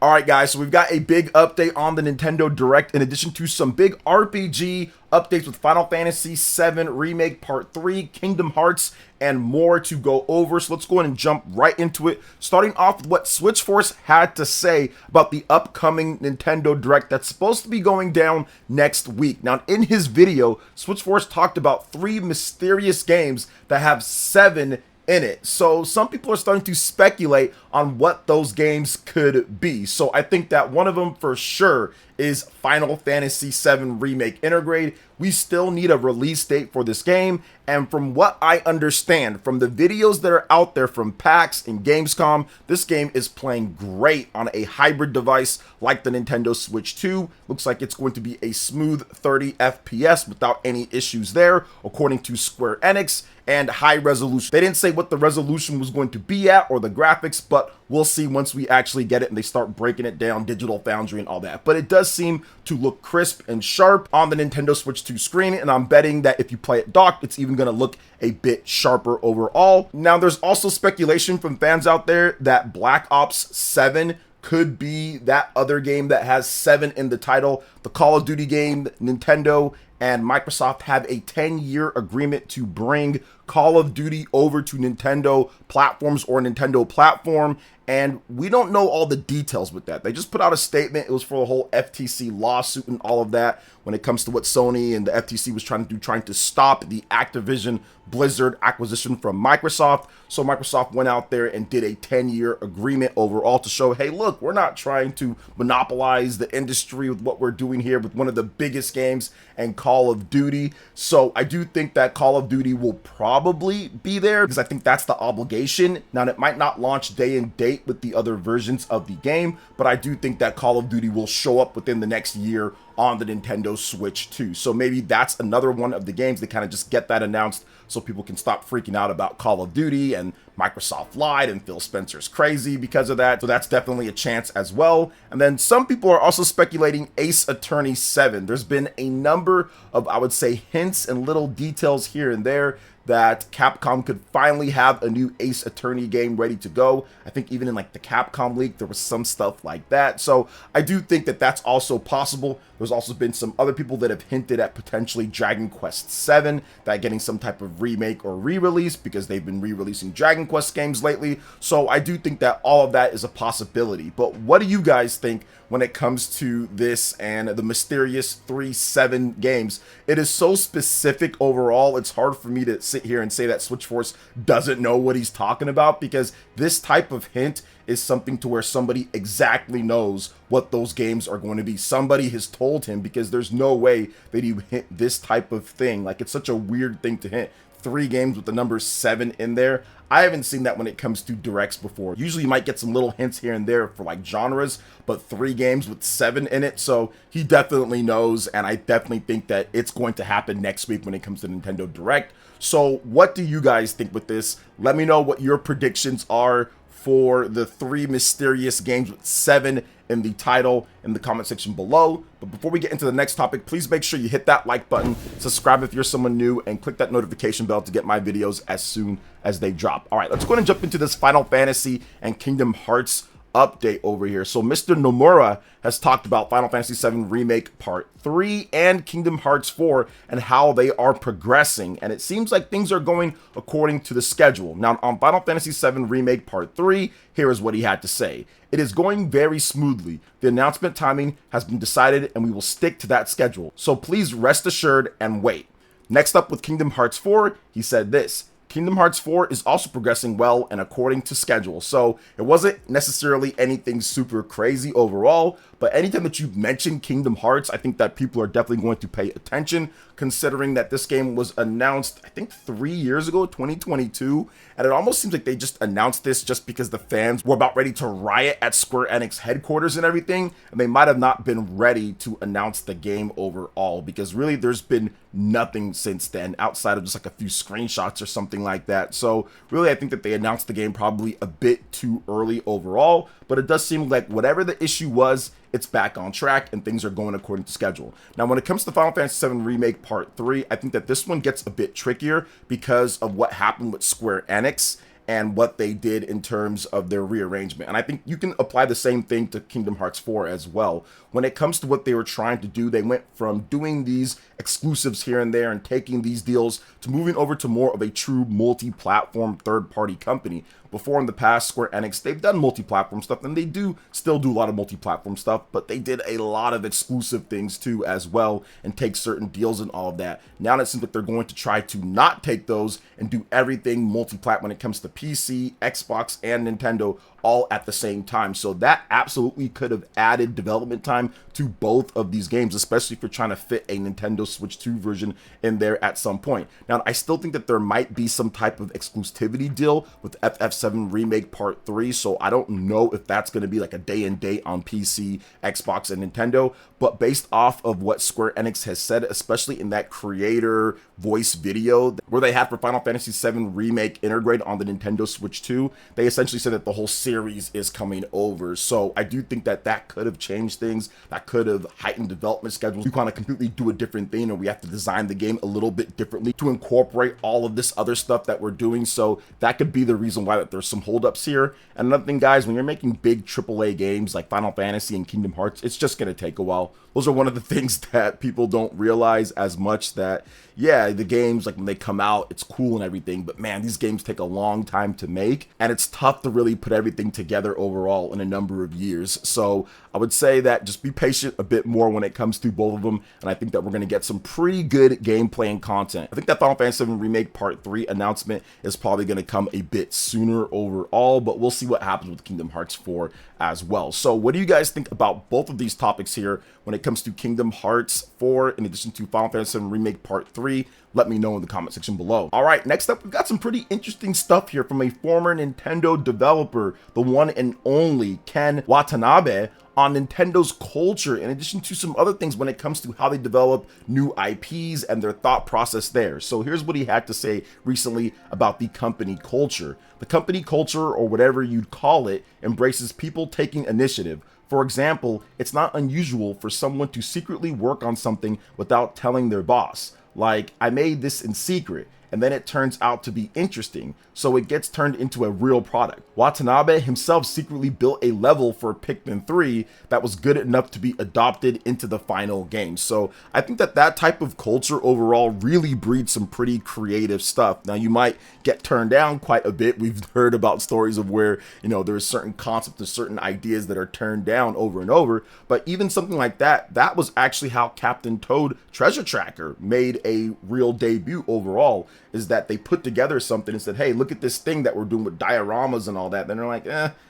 Alright guys, so we've got a big update on the Nintendo Direct in addition to some big RPG updates with Final Fantasy VII Remake Part 3, Kingdom Hearts, and more to go over. So let's go ahead and jump right into it, starting off with what Switchforce had to say about the upcoming Nintendo Direct that's supposed to be going down next week. Now, in his video, Switchforce talked about 3 mysterious games that have 7 in it. So some people are starting to speculate on what those games could be. So I think that one of them for sure is Final Fantasy VII Remake Intergrade. We still need a release date for this game, and from what I understand from the videos that are out there from PAX and Gamescom, this game is playing great on a hybrid device like the Nintendo Switch 2. Looks like it's going to be a smooth 30 FPS without any issues there, according to Square Enix, and high resolution. They didn't say what the resolution was going to be at or the graphics, but we'll see once we actually get it and they start breaking it down, Digital Foundry and all that. But it does seem to look crisp and sharp on the Nintendo Switch 2 screen, and I'm betting that if you play it docked, it's even going to look a bit sharper overall. Now, there's also speculation from fans out there that Black Ops 7 could be that other game that has 7 in the title. The Call of Duty game, Nintendo and Microsoft have a 10-year agreement to bring Call of Duty over to Nintendo platforms or Nintendo platform, and we don't know all the details with that. They just put out a statement. It was for the whole FTC lawsuit and all of that when it comes to what Sony and the FTC was trying to do, trying to stop the Activision Blizzard acquisition from Microsoft. So Microsoft went out there and did a 10-year agreement overall to show, hey, look, we're not trying to monopolize the industry with what we're doing here with one of the biggest games and Call of Duty. So I do think that Call of Duty will probably be there because I think that's the obligation. Now, it might not launch day and date with the other versions of the game, but I do think that Call of Duty will show up within the next year on the Nintendo Switch 2. So maybe that's another one of the games that kind of just get that announced so people can stop freaking out about Call of Duty and Microsoft lied and Phil Spencer's crazy because of that. So that's definitely a chance as well. And then some people are also speculating Ace Attorney 7. There's been a number of, I would say, hints and little details here and there that Capcom could finally have a new Ace Attorney game ready to go. I think even in like the Capcom leak, there was some stuff like that. So I do think that that's also possible. There's also been some other people that have hinted at potentially Dragon Quest 7, that getting some type of remake or re-release because they've been re-releasing Dragon Quest games lately. So I do think that all of that is a possibility. But what do you guys think when it comes to this and the mysterious 3-7 games? It is so specific overall, it's hard for me to sit here and say that Switchforce doesn't know what he's talking about, because this type of hint is something to where somebody exactly knows what those games are going to be. Somebody has told him, because there's no way that you hint this type of thing. Like, it's such a weird thing to hint. 3 games with the number 7 in there. I haven't seen that when it comes to directs before. Usually you might get some little hints here and there for like genres, but 3 games with 7 in it. So he definitely knows, and I definitely think that it's going to happen next week when it comes to Nintendo Direct. So what do you guys think with this? Let me know what your predictions are for the 3 mysterious games with 7 in the title in the comment section below. But before we get into the next topic, please make sure you hit that like button, subscribe if you're someone new, and click that notification bell to get my videos as soon as they drop. All right, let's go ahead and jump into this Final Fantasy and Kingdom Hearts update over here. So Mr. Nomura has talked about Final Fantasy VII Remake Part 3 and Kingdom Hearts 4 and how they are progressing, and it seems like things are going according to the schedule. Now, on Final Fantasy VII Remake Part 3, here is what he had to say. It is going very smoothly. The announcement timing has been decided and we will stick to that schedule. So please rest assured and wait. Next up with Kingdom Hearts 4, he said this. Kingdom Hearts 4 is also progressing well and according to schedule. So it wasn't necessarily anything super crazy overall, but anytime that you mention Kingdom Hearts, I think that people are definitely going to pay attention, considering that this game was announced, I think 3 years ago, 2022, and it almost seems like they just announced this just because the fans were about ready to riot at Square Enix headquarters and everything, and they might have not been ready to announce the game overall, because really there's been nothing since then outside of just like a few screenshots or something like that. So really I think that they announced the game probably a bit too early overall, but it does seem like whatever the issue was, it's back on track and things are going according to schedule. Now, when it comes to Final Fantasy VII Remake Part 3, I think that this one gets a bit trickier because of what happened with Square Enix and what they did in terms of their rearrangement. And I think you can apply the same thing to Kingdom Hearts 4 as well. When it comes to what they were trying to do, they went from doing these exclusives here and there and taking these deals to moving over to more of a true multi-platform third-party company. Before in the past, Square Enix, they've done multi-platform stuff, and they do still do a lot of multi-platform stuff, but they did a lot of exclusive things too as well and take certain deals and all of that. Now it seems like they're going to try to not take those and do everything multi-plat when it comes to PC, Xbox, and Nintendo all at the same time. So that absolutely could have added development time to both of these games, especially if you're trying to fit a Nintendo Switch 2 version in there at some point. Now, I still think that there might be some type of exclusivity deal with FF7 Remake Part 3, so I don't know if that's going to be like a day and date on PC, Xbox, and Nintendo, but based off of what Square Enix has said, especially in that creator voice video where they had for Final Fantasy VII Remake integrated on the Nintendo Switch 2, they essentially said that the whole series is coming over. So I do think that that could have changed things, that could have heightened development schedules to kind of completely do a different thing, and we have to design the game a little bit differently to incorporate all of this other stuff that we're doing. So that could be the reason why that there's some holdups here. And another thing, guys, when you're making big AAA games like Final Fantasy and Kingdom Hearts, it's just going to take a while. Those are one of the things that people don't realize as much, that yeah, the games, like when they come out, it's cool and everything, but man, these games take a long time to make, and it's tough to really put everything together overall in a number of years. So I would say that just be patient a bit more when it comes to both of them, and I think that we're going to get some pretty good gameplay and content. I think that Final Fantasy VII Remake Part 3 announcement is probably going to come a bit sooner overall, but we'll see what happens with Kingdom Hearts 4 as well. So what do you guys think about both of these topics here when it comes to Kingdom Hearts 4 in addition to Final Fantasy VII Remake Part 3? Let me know in the comment section below. All right, next up, we've got some pretty interesting stuff here from a former Nintendo developer, the one and only Ken Watanabe, on Nintendo's culture, in addition to some other things when it comes to how they develop new IPs and their thought process there. So here's what he had to say recently about the company culture. The company culture, or whatever you'd call it, embraces people taking initiative. For example, it's not unusual for someone to secretly work on something without telling their boss. Like, I made this in secret, and then it turns out to be interesting, so it gets turned into a real product. Watanabe himself secretly built a level for Pikmin 3 that was good enough to be adopted into the final game. So I think that that type of culture overall really breeds some pretty creative stuff. Now, you might get turned down quite a bit. We've heard about stories of where, you know, there's certain concepts and certain ideas that are turned down over and over, but even something like that, that was actually how Captain Toad Treasure Tracker made a real debut overall, is that they put together something and said, hey, look at this thing that we're doing with dioramas and all that. Then they're like,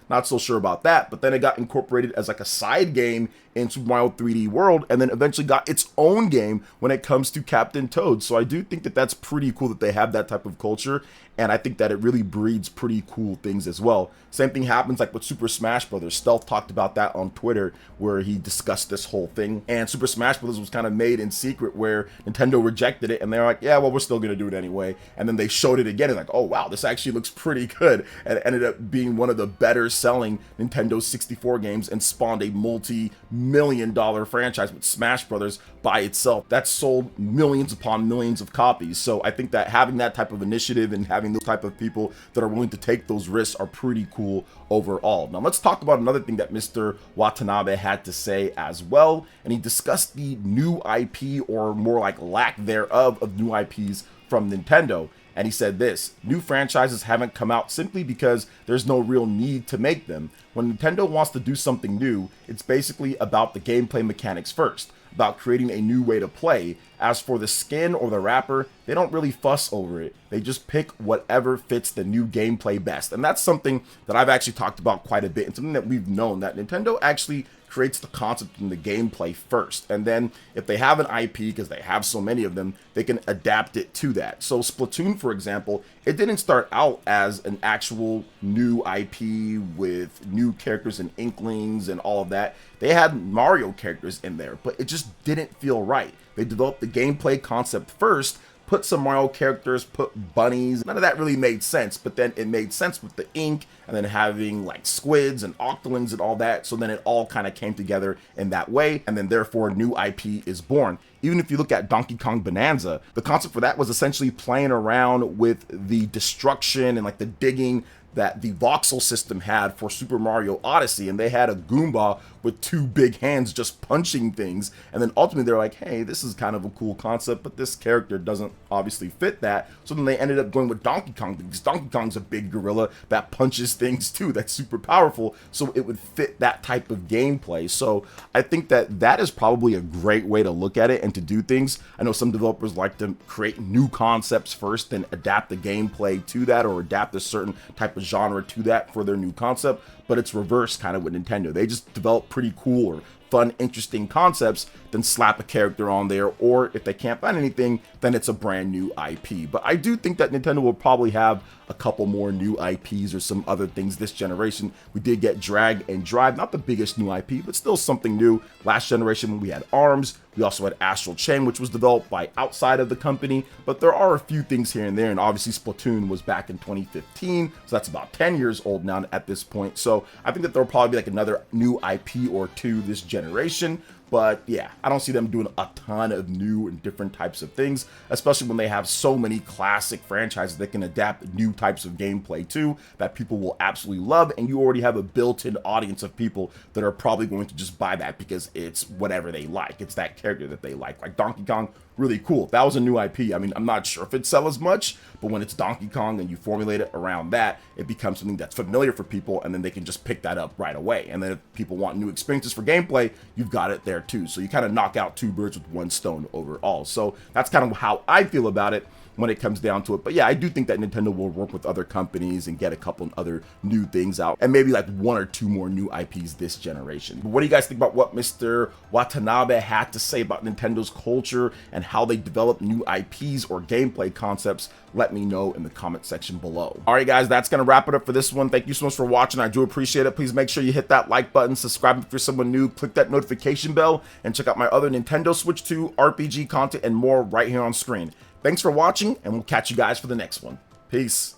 not so sure about that. But then it got incorporated as like a side game in Super Mario 3D World, and then eventually got its own game when it comes to Captain Toad. So I do think that that's pretty cool that they have that type of culture, and I think that it really breeds pretty cool things as well. Same thing happens like with Super Smash Brothers. Stealth talked about that on Twitter, where he discussed this whole thing, and Super Smash Brothers was kind of made in secret, where Nintendo rejected it, and they're like, yeah, well, we're still gonna do it anyway. And then they showed it again, and like, oh wow, this actually looks pretty good, and it ended up being one of the better selling Nintendo 64 games, and spawned a multi-million-dollar franchise with Smash Brothers by itself that sold millions upon millions of copies. So I think that having that type of initiative and having those type of people that are willing to take those risks are pretty cool overall. Now let's talk about another thing that Mr. Watanabe had to say as well, and he discussed the new IP, or more like lack thereof of new IPs from Nintendo. And he said this: new franchises haven't come out simply because there's no real need to make them. When Nintendo wants to do something new, it's basically about the gameplay mechanics first, about creating a new way to play. As for the skin or the wrapper, they don't really fuss over it. They just pick whatever fits the new gameplay best. And that's something that I've actually talked about quite a bit, and something that we've known, that Nintendo actually creates the concept and the gameplay first, and then if they have an IP, because they have so many of them, they can adapt it to that. So Splatoon, for example, it didn't start out as an actual new IP with new characters and Inklings and all of that. They had Mario characters in there, but it just didn't feel right. They developed the gameplay concept first, put some Mario characters, put bunnies. None of that really made sense, but then it made sense with the ink, and then having like squids and octolings and all that. So then it all kind of came together in that way, and then therefore new IP is born. Even if you look at Donkey Kong Bonanza, the concept for that was essentially playing around with the destruction and like the digging that the voxel system had for Super Mario Odyssey, and they had a Goomba with two big hands just punching things, and then ultimately they're like, hey, this is kind of a cool concept, but this character doesn't obviously fit that, so then they ended up going with Donkey Kong, because Donkey Kong's a big gorilla that punches things too, that's super powerful, so it would fit that type of gameplay. So I think that that is probably a great way to look at it and to do things. I know some developers like to create new concepts first, then adapt the gameplay to that, or adapt a certain type of genre to that for their new concept, but it's reverse kind of with Nintendo. They just develop pretty cool or fun, interesting concepts, then slap a character on there, or if they can't find anything, then it's a brand new IP. But I do think that Nintendo will probably have a couple more new IPs or some other things this generation. We did get Drag and Drive, not the biggest new IP, but still something new. Last generation, we had ARMS. We also had Astral Chain, which was developed by outside of the company, but there are a few things here and there, and obviously Splatoon was back in 2015, so that's about 10 years old now at this point. So I think that there'll probably be like another new IP or two this generation. But yeah, I don't see them doing a ton of new and different types of things, especially when they have so many classic franchises that can adapt new types of gameplay to that people will absolutely love, and you already have a built-in audience of people that are probably going to just buy that because it's whatever they like. It's that character that they like Donkey Kong. Really cool. If that was a new IP, I mean, I'm not sure if it'd sell as much, but when it's Donkey Kong and you formulate it around that, it becomes something that's familiar for people, and then they can just pick that up right away. And then if people want new experiences for gameplay, you've got it there too. So you kind of knock out two birds with one stone overall. So that's kind of how I feel about it when it comes down to it. But yeah, I do think that Nintendo will work with other companies and get a couple other new things out, and maybe like one or two more new IPs this generation. But what do you guys think about what Mr. Watanabe had to say about Nintendo's culture and how they develop new IPs or gameplay concepts? Let me know in the comment section below. All right, guys, that's going to wrap it up for this one. Thank you so much for watching. I do appreciate it. Please make sure you hit that like button, subscribe if you're someone new, click that notification bell, and check out my other Nintendo Switch 2 RPG content and more right here on screen. Thanks for watching, and we'll catch you guys for the next one. Peace.